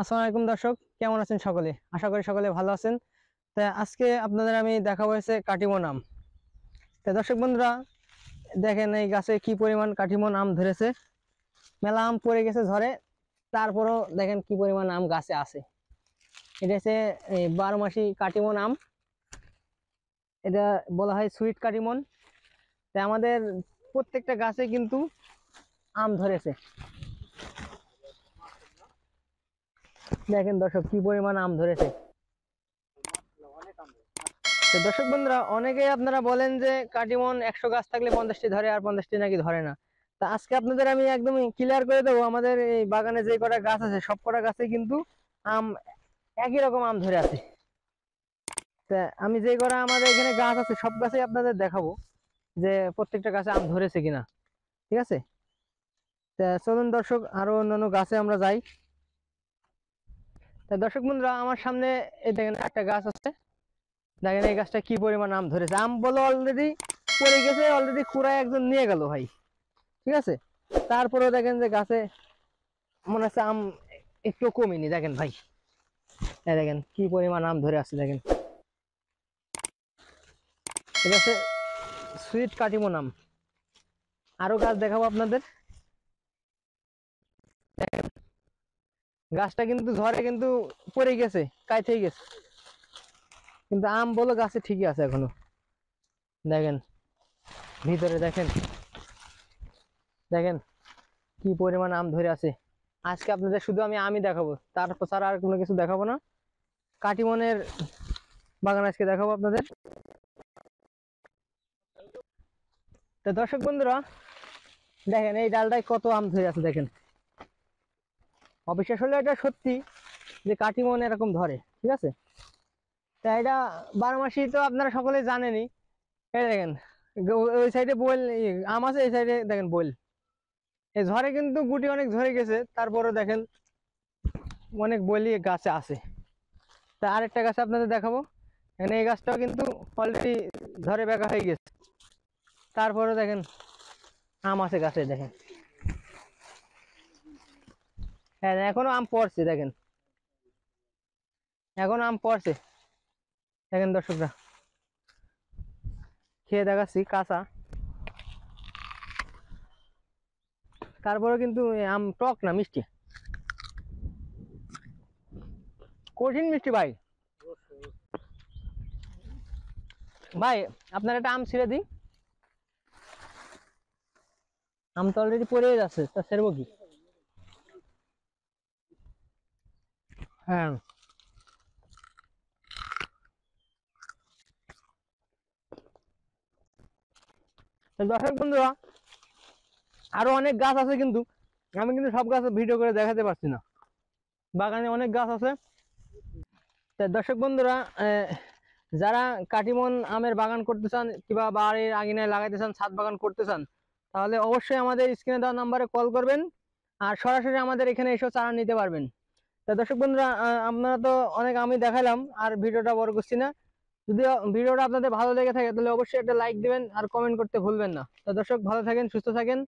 আসসালামু আলাইকুম দর্শক, কেমন আছেন সকলে? আশা করি সকলে ভালো আছেন। তা আজকে আপনাদের আমি দেখাবো হচ্ছে কাটিমন আম। তা দর্শক বন্ধুরা, দেখেন এই গাছে কি পরিমাণ কাটিমন আম ধরেছে। মেলা আম পড়ে গেছে ঝড়ে, তারপরও দেখেন কি পরিমাণ আম গাছে আছে। এটা হচ্ছে 12 মাসি কাটিমন আম। এটা বলা হয় সুইট কাটিমন। তা আমাদের প্রত্যেকটা গাছে কিন্তু আম ধরেছে। দেখেন দর্শক কি পরিমাণ আম ধরেছে। দর্শক বন্ধুরা, অনেকেই আপনারা বলেন যে কাটিমন 100 গাছ থাকলে 50টি ধরে আর 50টি নাকি ধরে না। তা আজকে আপনাদের আমি একদম ক্লিয়ার করে দেবো, আমাদের এই বাগানে যে কটা গাছ আছে সব কটা গাছে কিন্তু আম একই রকম আম ধরে আছে। তা আমি যে কটা আমাদের এখানে গাছ আছে সব গাছেই আপনাদের দেখাবো যে প্রত্যেকটা গাছে আম ধরেছে কিনা। ঠিক আছে, তা চলুন দর্শক আরো অন্যান্য গাছে আমরা যাই। তা দর্শক বন্ধুরা, আমার সামনে এই দেখেন একটা গাছ আছে। দেখেন এই গাছটা কি পরিমাণ আম ধরেছে। আম বলো অলরেডি পড়ে গেছে, অলরেডি খুঁড়ায় একজন নিয়ে গেল ভাই। ঠিক আছে, তারপরেও দেখেন যে গাছে মনে হচ্ছে আম একটু কমেনি। দেখেন ভাই, দেখেন কি পরিমাণ আম ধরে আছে। দেখেন এটা হচ্ছে সুইট কাটিমন আম। আরো গাছ দেখাবো আপনাদের। দেখেন গাছটা কিন্তু ঝড়ে কিন্তু পড়ে গেছে, কাইতে গেছে, কিন্তু আম বলো গাছে ঠিকই আছে এখনো। দেখেন ভিতরে দেখেন, দেখেন কি পরিমাণ আম ধরে আছে। আজকে আপনাদের শুধু আমি আমই দেখাবো, তারপর ছাড়া আর কোনো কিছু দেখাবো না। কাটিমনের বাগান আজকে দেখাবো আপনাদের। তো দর্শক বন্ধুরা, দেখেন এই ডালটায় কত আম ধরে আছে। দেখেন অবিশ্বাস হলে এটা সত্যি যে কাটিমন এরকম ধরে। ঠিক আছে, তা এটা 12 মাসি তো আপনারা সকলে জানেনই। এই দেখেন ওই সাইডে বইল আম আছে, এই সাইডে দেখেন বইল। এই ঝড়ে কিন্তু গুটি অনেক ঝরে গেছে, তারপরে দেখেন অনেক বইলি গাছে আছে। তা আরেকটা গাছ আপনাদের দেখাবো। এখানে এই গাছটাও কিন্তু অলরেডি ঝড়ে বেঁকা হয়ে গেছে, তারপরে দেখেন আম আছে গাছে। দেখেন হ্যাঁ, এখনো আম পড়ছে। দেখেন এখনো আম পড়ছে। দেখেন দর্শকরা, খেয়ে দেখাচ্ছি কাঁচা, তারপরে কিন্তু আম টক না, মিষ্টি, কঠিন মিষ্টি ভাই। ভাই আপনার একটা আম ছিঁড়ে দিই। আম তো অলরেডি পড়ে যাচ্ছে, তা ছেড়বো কি? হ্যাঁ, দর্শক বন্ধুরা, আরো অনেক গাছ আছে কিন্তু আমি কিন্তু সব গাছ ভিডিও করে দেখাতে পারছি না। বাগানে অনেক গাছ আছে। তা দর্শক বন্ধুরা, যারা কাটিমন আমের বাগান করতে চান কিংবা বাড়ির আঙিনায় লাগাইতে চান, ছাদ বাগান করতে চান, তাহলে অবশ্যই আমাদের স্ক্রিনে দেওয়া নাম্বারে কল করবেন আর সরাসরি আমাদের এখানে এসে চারা নিতে পারবেন। তা দর্শক বন্ধুরা, আপনারা তো অনেক আমি দেখালাম আর ভিডিওটা বড় করছি না। যদি ভিডিওটা আপনাদের ভালো লেগে থাকে তাহলে অবশ্যই একটা লাইক দিবেন আর কমেন্ট করতে ভুলবেন না। তো দর্শক ভালো থাকেন, সুস্থ থাকেন।